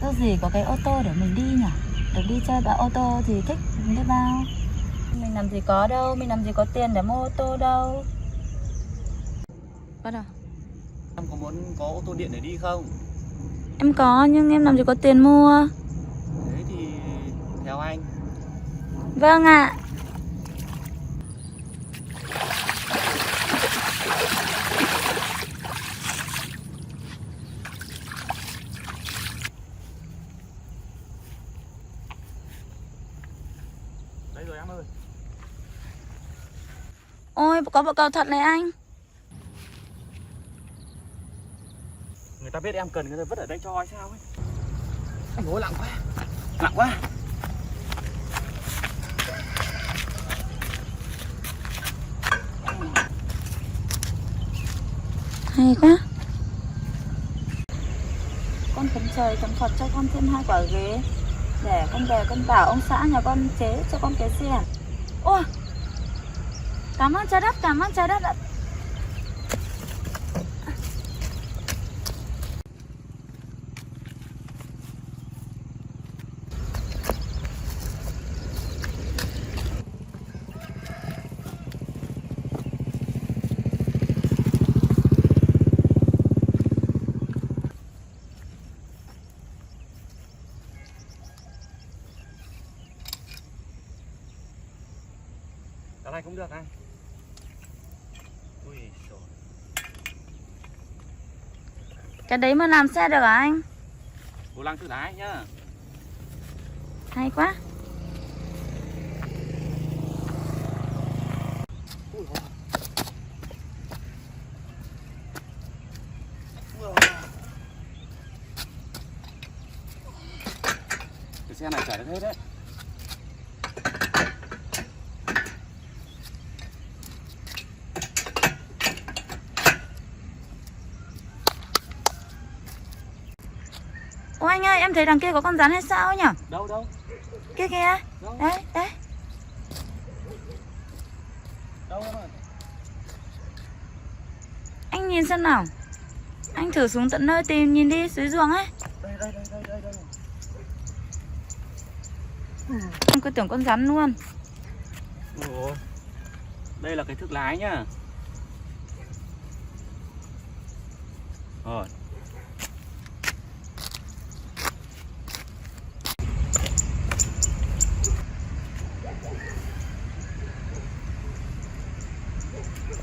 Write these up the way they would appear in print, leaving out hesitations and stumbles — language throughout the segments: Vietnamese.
Đâu gì có cái ô tô để mình đi nhỉ? Được đi chơi bà ô tô thì thích biết bao. Mình làm gì có đâu, mình làm gì có tiền để mua ô tô đâu. Bắt đầu. Em có muốn có ô tô điện để đi không? Em có nhưng em làm gì có tiền mua. Thế thì theo anh. Vâng ạ. Đây rồi em ơi. Ôi có bộ cầu thật này anh. Người ta biết em cần, người ta vứt ở đây cho hay sao ấy. Anh ơi nặng quá. Nặng quá. Hay quá. Con khấn trời khấn Phật cho con thêm 2 quả ghế để con về con bảo ông xã nhà con chế cho con cái xe. Ôi, cảm ơn trời đất ạ. Cái này cũng được anh. Ui trời. Cái đấy mà làm xe được hả anh? Vô lăng tự lái nhá. Hay quá. Ui cái xe này chở được hết đấy. Ôi anh ơi, em thấy đằng kia có con rắn hay sao ấy nhỉ? Đâu đâu. Kia kìa. Đâu? Đấy, đấy. Đâu em ơi. Anh nhìn xem nào. Anh thử xuống tận nơi tìm nhìn đi, dưới ruộng ấy. Đây. Em cứ tưởng con rắn luôn. Ủa. Đây là cái thước lái nhá. Rồi.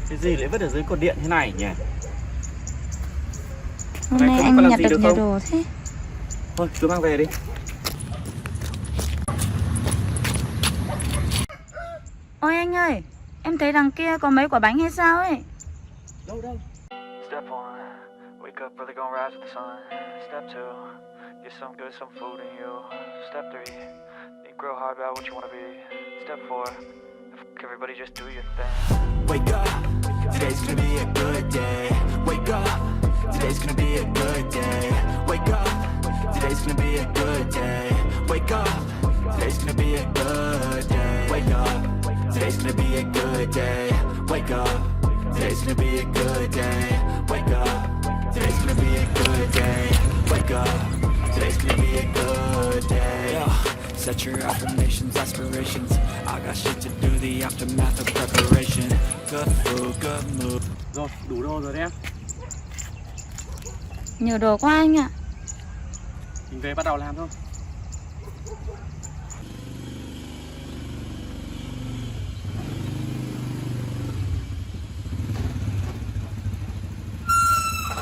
Cái gì lại vứt ở dưới cột điện thế này nhỉ? Hôm Này, nay không anh có làm nhặt gì được được nhiều không? đồ thế. Thôi cứ mang về đi. Ôi anh ơi, em thấy đằng kia có mấy quả bánh hay sao ấy. Đâu. Step one, wake up early, gonna rise with the sun. Step two, get some good, some food in you. Step three, think real hard about what you wanna be. Step four, everybody just do your thing. Wake up, today's gonna be a good day. Wake up, today's gonna be a good day. Wake up, today's gonna be a good day. Wake up, today's gonna be a good day. Wake up, today's gonna be a good day. Wake up, today's gonna be a good day. Wake up, today's gonna be a good day. Wake up, today's gonna be a good day. Yeah. Set your affirmations, aspirations. I got shit to do, the aftermath of preparation. Good food, good mood. Rồi, đủ đồ rồi đấy em. Nhiều đồ quá anh ạ. Mình về bắt đầu làm thôi.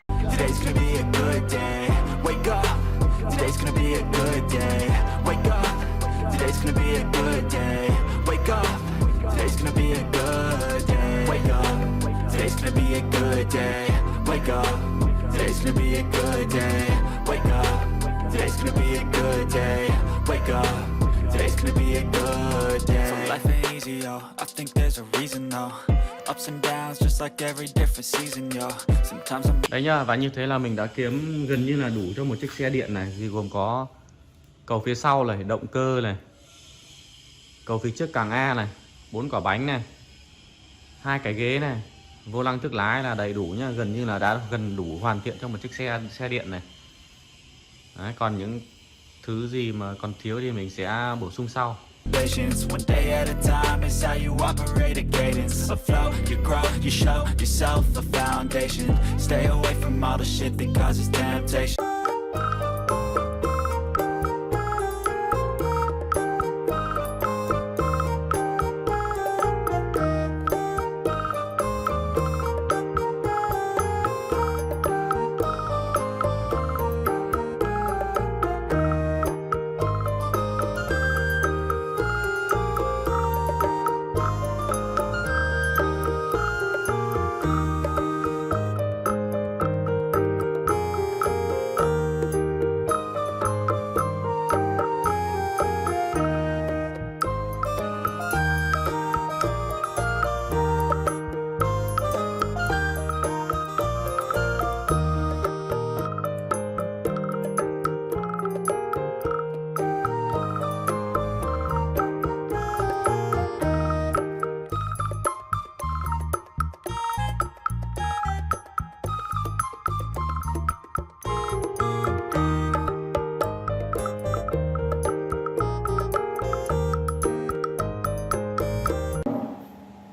Today's gonna be a good day. Wake up. Today's gonna be a good day. Wake up. Today's gonna be a good day. Wake up. Today's gonna be a good day. Wake up. Today's gonna be a good day. Wake up. Today's gonna be a good day. Wake up. Today's gonna be a good day. Wake up. Today's gonna be a good day. So life ain't easy, yo. I think there's a reason, though. Ups and downs, just like every different season, yo. Sometimes I'm Đấy nhá, và như thế là mình đã kiếm gần như là đủ cho một chiếc xe điện này. Thì gồm có cầu phía sau này, động cơ này, cầu phía trước càng A này, 4 quả bánh này, 2 cái ghế này, vô lăng thức lái là đầy đủ nhá. Gần như là đã gần đủ hoàn thiện cho một chiếc xe điện này. Đấy, còn những thứ gì mà còn thiếu thì mình sẽ bổ sung sau. Patience, one day at a time is how you operate a cadence. A flow, you grow, you show yourself a foundation. Stay away from all the shit that causes temptation.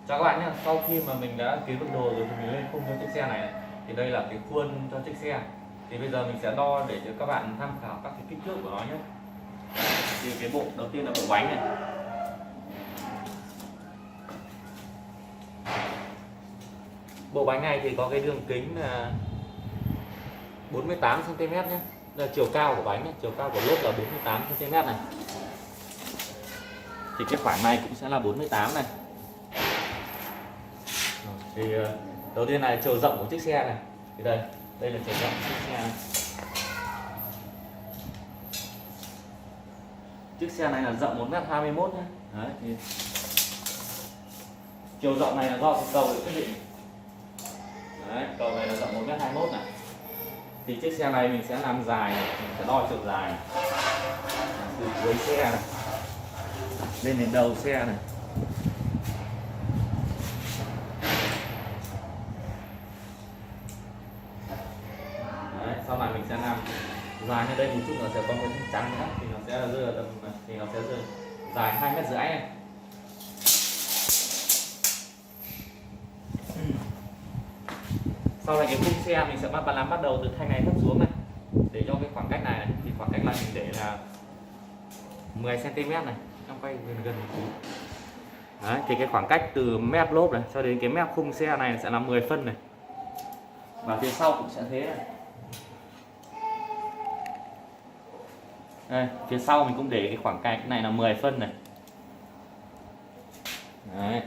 Chào các bạn nhé, sau khi mà mình đã kiếm được đồ rồi thì mình lên khung cho chiếc xe này, thì đây là cái khuôn cho chiếc xe. Thì bây giờ mình sẽ đo để cho các bạn tham khảo các cái kích thước của nó nhé. Thì cái bộ đầu tiên là bộ bánh này. Bộ bánh này thì có cái đường kính là 48 cm nhé. Đây là chiều cao của bánh nhé. Chiều cao của lốp là 48 cm này. Thì cái khoảng này cũng sẽ là 48 này. Thì đầu tiên là chiều rộng của chiếc xe này. Thì đây là chiều rộng của chiếc xe này. Chiếc xe này là rộng 1m21 nhé. Đấy, thì chiều rộng này là do cái cầu được quyết định. Đấy, cầu này là rộng 1m21 này. Thì chiếc xe này mình sẽ làm dài này. Mình sẽ đo chiều dài này. Từ cuối xe này lên đến đầu xe này. Đấy, sau này mình sẽ làm dài như đây một chút, nó sẽ có cái trắng nữa thì nó sẽ rơi tầm, thì nó sẽ rơi dài 2,5 m này. Sau này cái khung xe mình sẽ bắt đầu từ thanh này thấp xuống này, để cho cái khoảng cách này, thì khoảng cách này mình để là 10 cm này, trong quay gần một chút. Đấy, thì cái khoảng cách từ mép lốp này cho đến cái mép khung xe này sẽ là 10 phân này, và phía sau cũng sẽ thế này. Đây, phía sau mình cũng để cái khoảng cách này là 10 phân này. Đấy.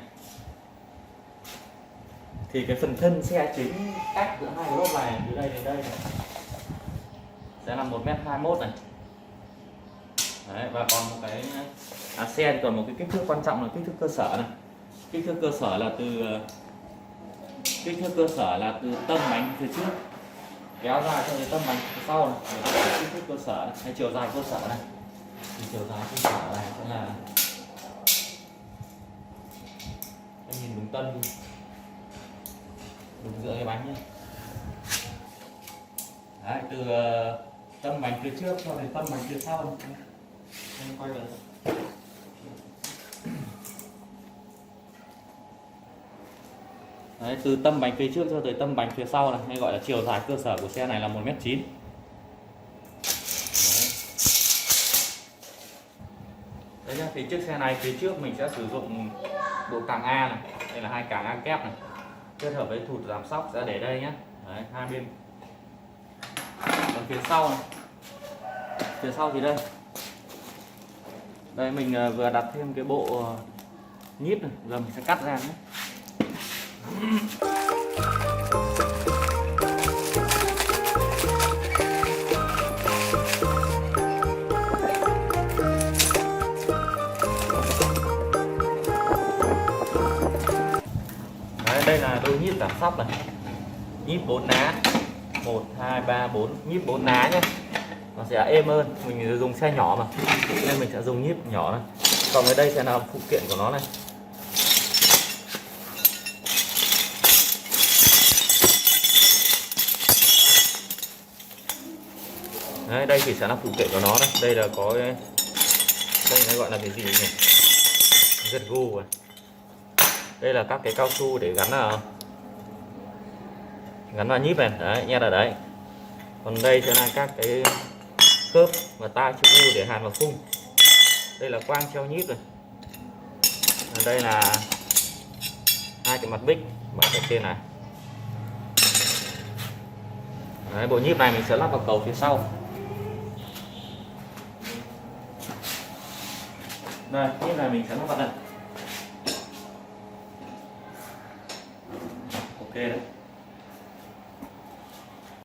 Thì cái phần thân xe chính cách giữa hai lốp này từ đây đến đây này sẽ là 1m21 này. Đấy, và còn một cái xe còn một cái kích thước quan trọng là kích thước cơ sở này. Kích thước cơ sở là từ tâm bánh phía trước kéo ra cho đến tâm bánh phía sau này. Kích thước cơ sở này, hay chiều dài cơ sở này. Thì chiều dài cơ sở này sẽ là em nhìn đúng tân đi, đúng giữa cái bánh nhé. Đấy, từ tâm bánh phía trước cho đến tâm bánh phía sau. Em quay lại. Đấy, từ tâm bánh phía trước cho tới tâm bánh phía sau này, hay gọi là chiều dài cơ sở của xe này là 1m9. Đấy nhá, thì chiếc xe này phía trước mình sẽ sử dụng bộ càng A này, đây là hai càng A kép này, kết hợp với thụt giảm sóc sẽ để đây nhé. Đấy, hai bên. Còn phía sau này, phía sau thì đây mình vừa đặt thêm cái bộ nhíp này, giờ mình sẽ cắt ra nhé. Đấy, đây là đôi nhíp giảm sóc này, nhíp 4 ná, 1, 2, 3, 4, nhíp 4 ná nhé. Nó sẽ êm hơn, mình dùng xe nhỏ mà nên mình sẽ dùng nhíp nhỏ này. Còn ở đây sẽ là phụ kiện của nó này. Đấy, đây thì sẽ là phụ kiện của nó đấy. Đây là có cái, đây nó gọi là cái gì nhỉ? Gật gù à. Đây là các cái cao su để gắn vào nhíp này, đấy, nhét ở đấy. Còn đây sẽ là các cái khớp và ta chữ U để hàn vào khung. Đây là quang treo nhíp này. Đây là hai cái mặt bích ở trên này. Đấy, bộ nhíp này mình sẽ lắp vào cầu phía sau. Đây, nhíp này mình sẽ lắp vào đây. Ok đấy.